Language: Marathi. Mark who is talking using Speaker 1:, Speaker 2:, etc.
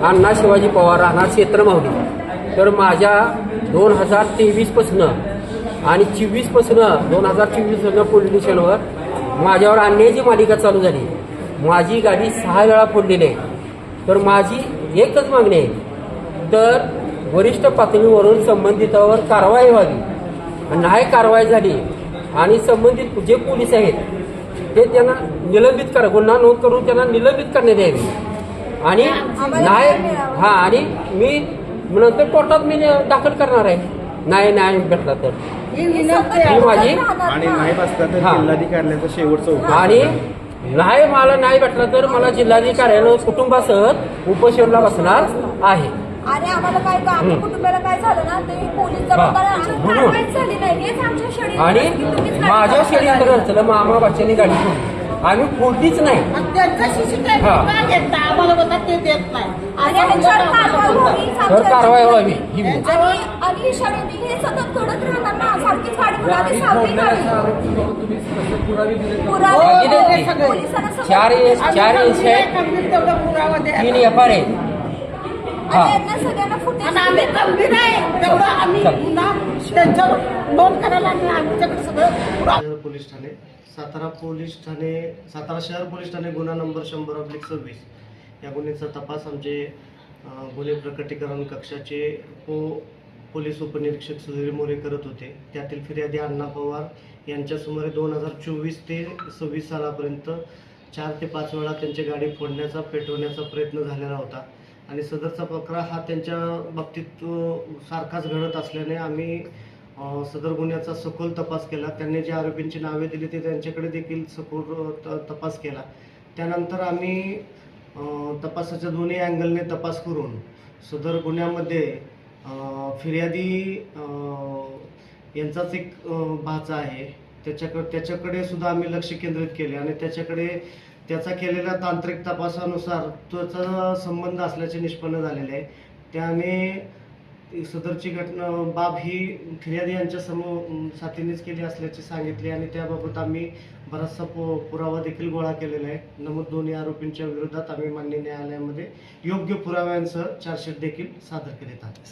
Speaker 1: अण्णा शिवाजी पवार राहणार क्षेत्रमावली। तर माझ्या 2023पासून आणि 24पासून 2024 पोलीस स्टेशनवर माझ्यावर अन्यायाची मालिका चालू झाली। माझी गाडी 6 वेळा फोडलेली आहे। तर माझी एकच मागणी आहे, तर वरिष्ठ पातळीवरून संबंधितावर कारवाई व्हावी। नाही कारवाई झाली आणि संबंधित जे पोलीस आहेत ते त्यांना निलंबित करा, गुन्हा नोंद करून त्यांना निलंबित करण्यात यावे। आणि नाही आणि मी नंतर कोर्टात मी दाखल करणार आहे, नाही भेटला तर ही माझी।
Speaker 2: आणि नाही बसला तर जिल्हाधिकाऱ्याचा शेवटचा उपाय,
Speaker 1: आणि मला नाही भेटला तर मला जिल्हाधिकाऱ्यानं कुटुंबासह उपोषणाला बसणार आहे।
Speaker 3: आणि आम्हाला काय आमच्या कुटुंबाला काय झालं ना ते पोलीस जबाबदार झाली नाही, हेच आमच्या षडयंत्र
Speaker 1: आणि माझ्या षडयंत्र रचलं, मामा बच्चांनी गाडी फोडली, आम्ही फोडलीच नाही। तर कारवाई व्हावी ही
Speaker 3: आणि षडयंत्र हे सतत घडत राहणार ना, सारखीच गाडी पुरावी सारखी
Speaker 1: चार एनसी 3 FR आहे।
Speaker 3: सगळ्यांना फुटेज
Speaker 4: आम्ही गंभीर आहे तेवढं आम्ही त्यांच्यावर नोंद करायला आमच्याकडे सगळं
Speaker 2: पोलीस ठाणे, सातारा शहर पोलीस ठाणे गुन्हा नंबर 100/26 या गुन्ह्याचा तपास आमचे गुन्हे प्रकटीकरण कक्षाचे पोलीस उपनिरीक्षक सुधीर मोरे करत होते। त्यातील फिर्यादी अण्णा पवार यांच्या सुमारे 2024 ते 26 सालापर्यंत 4 ते 5 वेळा त्यांची गाडी फोडण्याचा पेटवण्याचा प्रयत्न झालेला होता आणि सदरचा प्रकार हा त्यांच्या बाबतीत सारखाच घडत असल्याने आम्ही सदर गुन्ह्याचा सखोल तपास केला। त्यांनी जे आरोपींची नावे दिली ते त्यांच्याकडे देखील सखोल तपास केला। त्यानंतर आम्ही तपासाच्या दोन्ही अँगलने तपास करून सदर गुन्ह्यामध्ये फिर्यादी यांचाच एक भाचा आहे, त्याच्याकडे सुद्धा आम्ही लक्ष केंद्रित केले आणि त्याचा केलेल्या तांत्रिक तपासानुसार त्याचा संबंध असल्याचे निष्पन्न झालेले आहे। त्याने सदरची बाब ही फिर्यादी यांच्या साथीनेच केली असल्याचे सांगितले आणि त्याबाबत आम्ही बराचसा पुरावा देखील गोळा केलेला आहे। नमूद दोन्ही आरोपींच्या विरोधात आम्ही माननीय न्यायालयामध्ये योग्य पुराव्यांसह चार्जशीट देखील सादर करीत आहोत।